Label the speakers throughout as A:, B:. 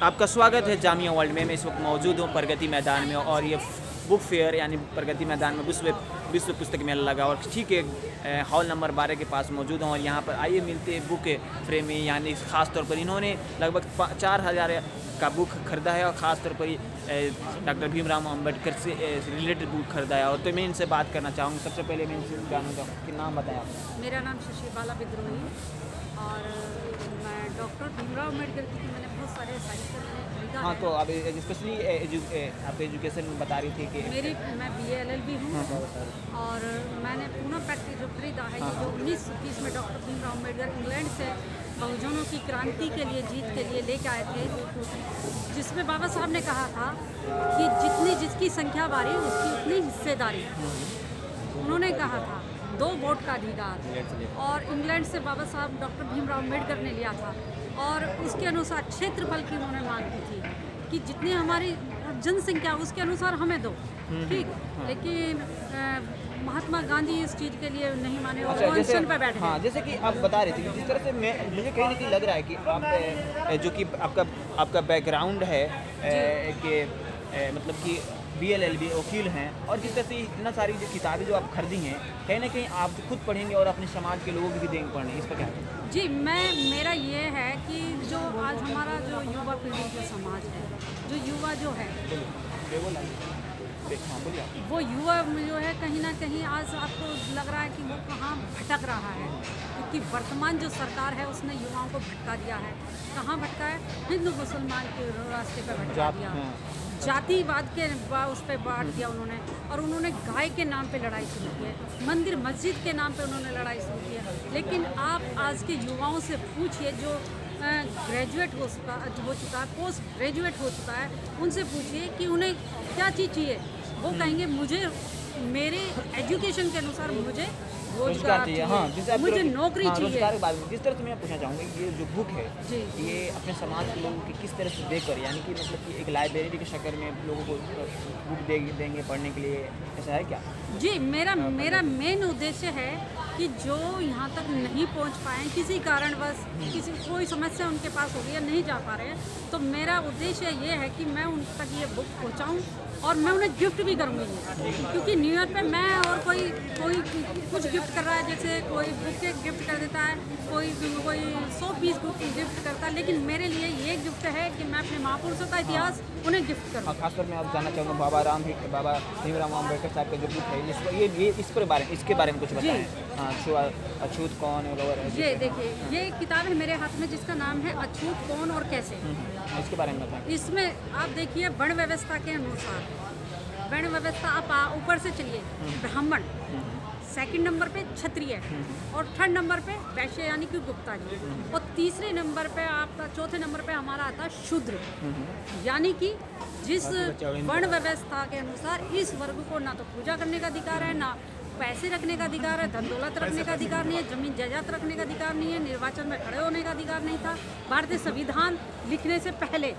A: आपका स्वागत है जामिया वर्ल्ड में। मैं इस वक्त मौजूद हूँ प्रगति मैदान में और ये बुक फेयर यानी प्रगति मैदान में विश्व पुस्तक मेला लगा और ठीक है हॉल नंबर 12 के पास मौजूद हूँ। और यहाँ पर आइए मिलते हैं बुक प्रेमी, यानी ख़ास तौर पर इन्होंने लगभग 4000 का बुक खरीदा है और ख़ास तौर पर डॉक्टर भीमराव अम्बेडकर से रिलेटेड बुक खरीदा है। और तो मैं इनसे बात करना चाहूँगा। सबसे पहले मैं इनसे जानूँगा कि नाम बताएं आप।
B: मेरा नाम शशि बाला विद्रोही और मैं डॉक्टर भीमराव अम्बेडकर की मैंने बहुत सारे साहित्य खरीदा।
A: हाँ, तो अब स्पेशली आप एजुकेशन बता रही थी कि
B: मैं BA LLB हूँ और मैंने पूना पैकेज जो खरीदा है ये जो 1930 में डॉक्टर भीमराव अम्बेडकर इंग्लैंड से बहुजनों की क्रांति के लिए जीत के लिए लेके आए थे, जिसमें बाबा साहब ने कहा था कि जितनी जिसकी संख्या बारी उसकी उतनी हिस्सेदारी। उन्होंने कहा था 2 वोट का अधिकार और इंग्लैंड से बाबा साहब डॉक्टर भीमराव अम्बेडकर ने लिया था और उसके अनुसार क्षेत्रफल की उन्होंने मांग की थी कि जितनी हमारी जनसंख्या उसके अनुसार हमें दो, ठीक। लेकिन महात्मा गांधी इस चीज़ के लिए नहीं माने और अनशन पे बैठे।
A: हाँ, जैसे कि आप बता रहे थे कि जिस तरह से मुझे कहीं ना कहीं लग रहा है कि आप जो कि आपका बैकग्राउंड है कि मतलब कि BLLB वकील हैं और जिस तरह से इतना सारी जो किताबें जो आप खरीदी हैं कहीं ना कहीं आप खुद पढ़ेंगे और अपने समाज के लोगों को भी देंगे पढ़ने, इस पर क्या है?
B: जी, मेरा ये है कि जो आज हमारा जो युवा पीढ़ी जो समाज है, जो युवा जो है वो युवा जो है कहीं ना कहीं आज आपको लग रहा है कि वो कहाँ भटक रहा है, क्योंकि वर्तमान जो सरकार है उसने युवाओं को भटका दिया है। कहाँ भटका है? हिंदू मुसलमान के रास्ते पर भटका दिया, जातिवाद के उस पर बांट दिया उन्होंने। और उन्होंने गाय के नाम पे लड़ाई शुरू की है, मंदिर मस्जिद के नाम पे उन्होंने लड़ाई शुरू की है। लेकिन आप आज के युवाओं से पूछिए जो ग्रेजुएट हो चुका है, पोस्ट ग्रेजुएट हो चुका है, उनसे पूछिए कि उन्हें क्या चीज़ चाहिए। वो कहेंगे मुझे मेरे एजुकेशन के अनुसार मुझे रोजगार चाहिए, हाँ, मुझे नौकरी चाहिए।
A: जिस तरह से मैं पूछना चाहूँगा ये जो बुक है ये अपने समाज के लोगों की किस तरह से देकर, यानी कि मतलब कि एक लाइब्रेरी के शक्ल में लोगों को बुक देंगे पढ़ने के लिए, ऐसा है क्या?
B: जी, मेरा मेन उद्देश्य है कि जो यहाँ तक नहीं पहुँच पाए किसी कारणवश, कोई समस्या उनके पास हो गई या नहीं जा पा रहे हैं, तो मेरा उद्देश्य ये है कि मैं उन तक ये बुक पहुँचाऊँ और मैं उन्हें गिफ्ट भी करूँगी। क्योंकि न्यू ईयर पे मैं और कोई कुछ गिफ्ट कर रहा है, जैसे कोई बुक गिफ्ट कर देता है, कोई 100 पीस बुक गिफ्ट करता है, लेकिन मेरे लिए ये गिफ्ट है कि मैं अपने महापुरुषों का इतिहास उन्हें गिफ्ट करूँ।
A: खासकर मैं आप जानना चाहूँगा बाबा भीमराव अम्बेडकर साहब का जो बुक है ये इसके बारे में कुछ बताएं। हाँ, अछूत कौन और
B: ये देखिए, ये किताब है मेरे हाथ में जिसका नाम है अछूत कौन और कैसे।
A: इसके बारे में बताएं।
B: इसमें आप देखिए वर्ण व्यवस्था के अनुसार, वर्ण व्यवस्था आप ऊपर से चलिए, ब्राह्मण, सेकंड नंबर पे क्षत्रिय और थर्ड नंबर पे वैश्य यानी कि गुप्ता जी, और तीसरे नंबर पे आपका, चौथे नंबर पे हमारा आता है शूद्र, यानी कि जिस वर्ण व्यवस्था के अनुसार इस वर्ग को ना तो पूजा करने का अधिकार है, ना पैसे रखने का अधिकार है, धन दौलत रखने का अधिकार नहीं है, जमीन जायदाद रखने का अधिकार नहीं है, निर्वाचन में खड़े होने का अधिकार नहीं था। भारतीय संविधान लिखने से पहले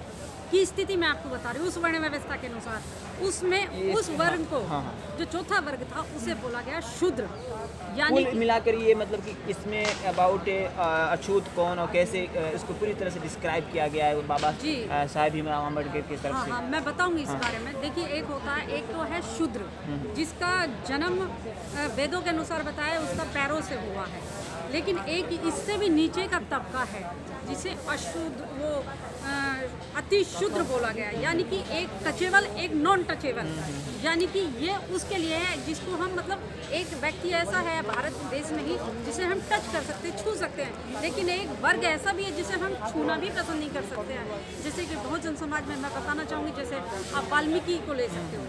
B: की स्थिति मैं आपको बता रही हूँ, उस वर्ण व्यवस्था के अनुसार उसमें उस वर्ग को जो चौथा वर्ग था उसे बोला गया शूद्र। यानी
A: मिलाकर ये मतलब कि इसमें अबाउट अछूत कौन और कैसे इसको पूरी तरह से डिस्क्राइब किया गया है बाबा साहब भीमराव अम्बेडकर की तरफ से।
B: हाँ, मैं बताऊंगी इस बारे में। देखिए, एक तो है शूद्र, जिसका जन्म वेदों के अनुसार बताया उसका पैरों से हुआ है, लेकिन एक इससे भी नीचे का तबका है जिसे अशुद्ध अति शुद्र बोला गया, यानी कि एक टचेबल एक नॉन टचेबल, यानी कि ये उसके लिए है जिसको हम मतलब एक व्यक्ति ऐसा है भारत देश में ही जिसे हम टच कर सकते हैं, छू सकते हैं, लेकिन एक वर्ग ऐसा भी है जिसे हम छूना भी पसंद नहीं कर सकते हैं। जैसे कि बहुजन समाज में मैं बताना चाहूँगी, जैसे आप वाल्मीकि को ले सकते हो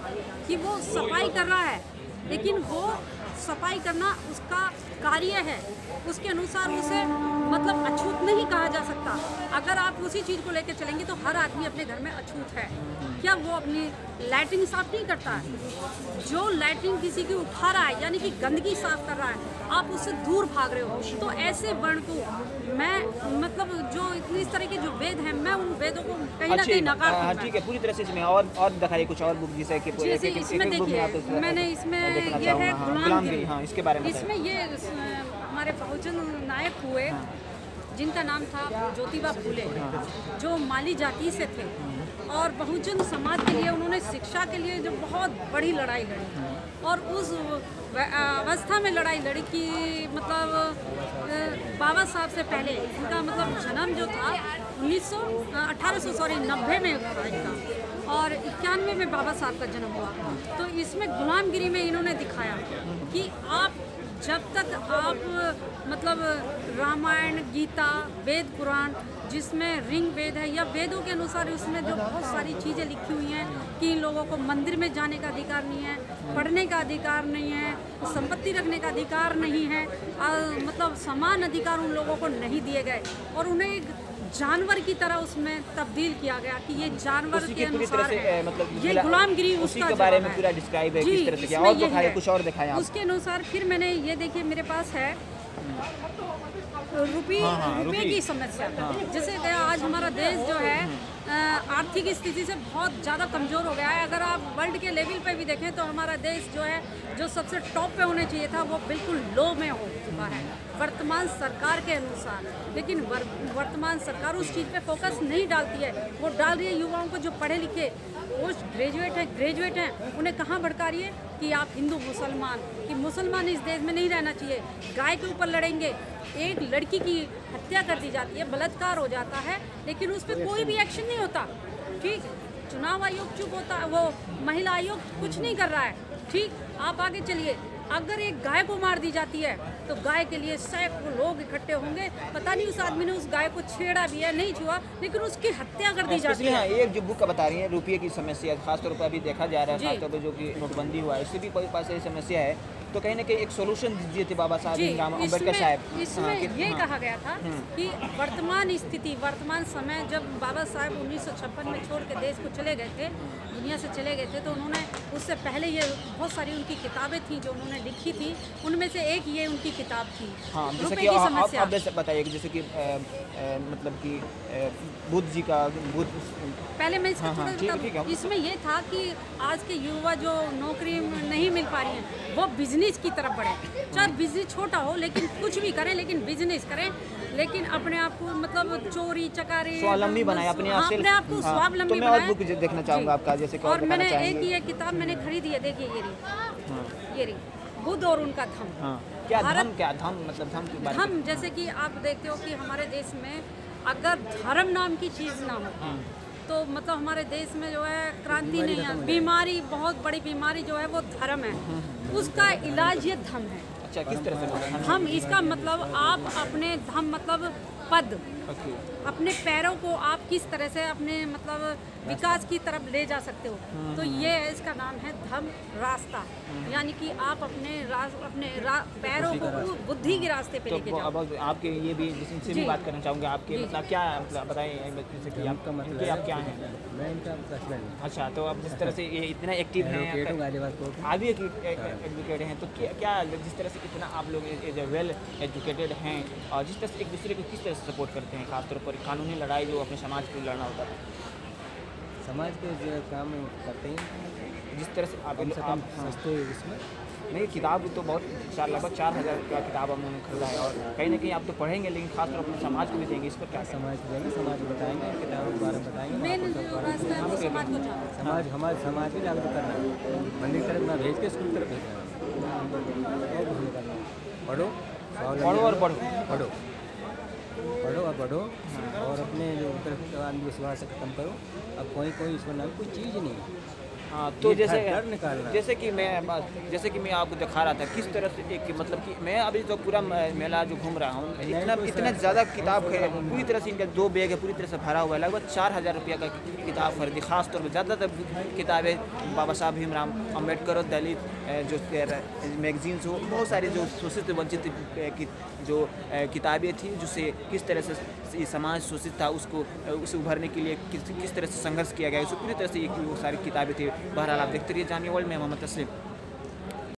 B: कि वो सफाई कर रहा है, लेकिन वो सफाई करना उसका कार्य है, उसके अनुसार उसे मतलब अछूत नहीं कहा जा सकता। अगर आप उसी चीज़ को लेकर चलेंगे तो हर आदमी अपने घर में अछूत है। क्या वो अपनी लैट्रिन साफ नहीं करता है? जो लैट्रिन किसी की उठा रहा है यानी कि गंदगी साफ कर रहा है, आप उससे दूर भाग रहे हो। तो ऐसे वर्ण को मैं मतलब जो इस तरह के जो वेद हैं, मैं उन वेदों को कहीं ना कहीं नकार दूंगा।
A: ठीक है, पूरी तरह से इसमें और दिखाइए कुछ और बुक जिसे कि
B: इसमें देखिए, मैंने इसमें ये है गुलामगिरी।
A: हाँ, इसके बारे में
B: इसमें ये हमारे बहुजन नायक हुए जिनका नाम था ज्योतिबा फूले, जो माली जाति से थे और बहुजन समाज के लिए उन्होंने शिक्षा के लिए जो बहुत बड़ी लड़ाई लड़ी और उस अवस्था में लड़ाई लड़ी कि मतलब बाबा साहब से पहले इनका मतलब जन्म जो था 1890 में हुआ इनका और 91 में बाबा साहब का जन्म हुआ। तो इसमें गुलामगिरी में इन्होंने दिखाया कि आप जब तक आप मतलब रामायण, गीता, वेद, पुराण, जिसमें रिंग वेद है या वेदों के अनुसार उसमें जो बहुत सारी चीज़ें लिखी हुई हैं कि इन लोगों को मंदिर में जाने का अधिकार नहीं है, पढ़ने का अधिकार नहीं है, संपत्ति रखने का अधिकार नहीं है, मतलब समान अधिकार उन लोगों को नहीं दिए गए और उन्हें एक जानवर की तरह उसमें तब्दील किया गया कि ये जानवर के अनुसार है, मतलब ये गुलामगिरी उसका
A: के बारे में पूरा डिस्क्राइब है किस तरह से किया और दिखाया, कुछ और दिखाया
B: उसके अनुसार। फिर मैंने ये देखिए मेरे पास है रुपये की समस्या। जैसे आज हमारा देश जो है आर्थिक स्थिति से बहुत ज़्यादा कमज़ोर हो गया है। अगर आप वर्ल्ड के लेवल पे भी देखें तो हमारा देश जो है जो सबसे टॉप पे होने चाहिए था वो बिल्कुल लो में हो चुका है वर्तमान सरकार के अनुसार। लेकिन वर्तमान सरकार उस चीज़ पे फोकस नहीं डालती है, वो डाल रही है युवाओं को जो पढ़े लिखे पोस्ट ग्रेजुएट हैं उन्हें कहाँ भड़का रही है कि आप हिंदू मुसलमान, कि मुसलमान इस देश में नहीं रहना चाहिए, गाय के ऊपर लड़ेंगे। एक लड़की की हत्या कर दी जाती है, बलात्कार हो जाता है, लेकिन उस पर कोई भी एक्शन नहीं होता। ठीक, चुनाव आयोग चुप होता है, वो महिला आयोग कुछ नहीं कर रहा है। ठीक, आप आगे चलिए, अगर एक गाय को मार दी जाती है तो गाय के लिए सैकड़ों लोग इकट्ठे होंगे। पता नहीं उस आदमी ने उस गाय को छेड़ा भी है, नहीं छुआ, लेकिन उसकी हत्या कर दी जाती है।
A: हाँ, एक जो बुक बता रही है रुपये की समस्या, खासतौर पर अभी देखा जा रहा है, खासतौर पर जो कि नोटबंदी हुआ है, इससे भी कोई पास ये समस्या है, तो कहीं ना कहीं एक सोल्यूशन दीजिए थे बाबा साहब भीमराव अम्बेडकर साहब।
B: इसमें ये कहा गया था कि वर्तमान स्थिति, वर्तमान समय, जब बाबा साहब 1956 में छोड़ के देश को चले गए थे, दुनिया से चले गए थे, तो उन्होंने उससे पहले ये बहुत सारी उनकी किताबें थी जो उन्होंने लिखी थी, उनमें से एक ये उनकी किताब थी।
A: हाँ, जैसे कि आप बताइए कि जैसे कि मतलब कि बुद्ध जी का
B: पहले मैं इसका इसमें ये था कि आज के युवा जो नौकरी नहीं मिल पा रही हैं वो बिजनेस की तरफ बढ़े। चाहे बिजनेस छोटा हो लेकिन कुछ भी करें, लेकिन बिजनेस करें, लेकिन अपने आप को मतलब चोरी चकारी
A: स्वावलंबी बनाए, अपने आप
B: को स्वावलंबी बनाए।
A: बुक देखना चाहूँगा आपका, जैसे
B: और मैंने एक ये किताब मैंने खरीदी है, देखिए ये रही बुद्ध और उनका धम्म।
A: क्या धम्म मतलब धम्म के बारे में?
B: धम्म जैसे कि आप देखते हो कि हमारे देश में अगर धर्म नाम की चीज़ ना हो तो मतलब हमारे देश में जो है क्रांति नहीं है। बीमारी, बहुत बड़ी बीमारी जो है वो धर्म है, उसका इलाज ये धम्म है।
A: अच्छा, किस तरह से?
B: धम्म इसका मतलब आप अपने धम्म मतलब पद, अपने पैरों को आप किस तरह से अपने मतलब विकास की तरफ ले जा सकते हो, तो ये है, इसका नाम है धम्म रास्ता। यानी कि आप अपने पैरों को बुद्धि के रास्ते पे लेके जाओ।
A: अब आपके ये भी जिनसे भी बात करना चाहूँगा, आपके मतलब क्या मतलब बताइए, जैसे कि आपका मतलब आप क्या हैं?
C: मैं इनका हस्बैंड।
A: अच्छा, तो अब जिस तरह से ये इतना एक्टिव हैं, आप भी एजुकेटेड हैं, तो क्या जिस तरह से इतना आप लोग वेल एजुकेटेड हैं और जिस तरह से एक दूसरे को किस तरह से सपोर्ट करते हैं, खासतौर पर कानूनी लड़ाई जो अपने समाज के लिए लड़ना होता है,
C: समाज के जो काम करते हैं,
A: जिस तरह से आप
C: सस्ते इसमें
A: नहीं, किताब तो बहुत लगभग 4000 का किताब हमने खरीदा है और कहीं ना कहीं आप तो पढ़ेंगे, लेकिन खासतौर अपने समाज को भी देंगे, इस पर क्या
C: समाज को देंगे, समाज को बताएंगे, किताबों के बारे में बताएंगे। समाज भी जागरूक करना है, मंदिर तरफ ना भेज के स्कूल तरफ भेजना है। पढ़ो और बढ़ो और अपने जो अंधविश्वास खत्म करो। अब कोई इसमें ना कोई चीज़ नहीं है।
A: हाँ, तो जैसे कि मैं आपको दिखा रहा था किस तरह से एक मतलब कि मैं अभी तो पूरा मेला जो घूम रहा हूँ, इतना ज़्यादा किताब पूरी तरह से इनका 2 बैग है, पूरी तरह से भरा हुआ है, लगभग 4000 रुपये का किताब खरीदी। खासतौर पर ज़्यादातर किताबें बाबा साहब भीमराव अम्बेडकर और दलित जो मैगजीन्स हो, बहुत सारी जो शोषित वंचित जो किताबें थी, जिससे किस तरह से समाज शोषित था उसे उभरने के लिए किस तरह से संघर्ष किया गया, उससे पूरी तरह से वो सारी किताबें थी। बहरहाल आप देखते रहिए जानिए वर्ल्ड में। मोहम्मद तस्लीम।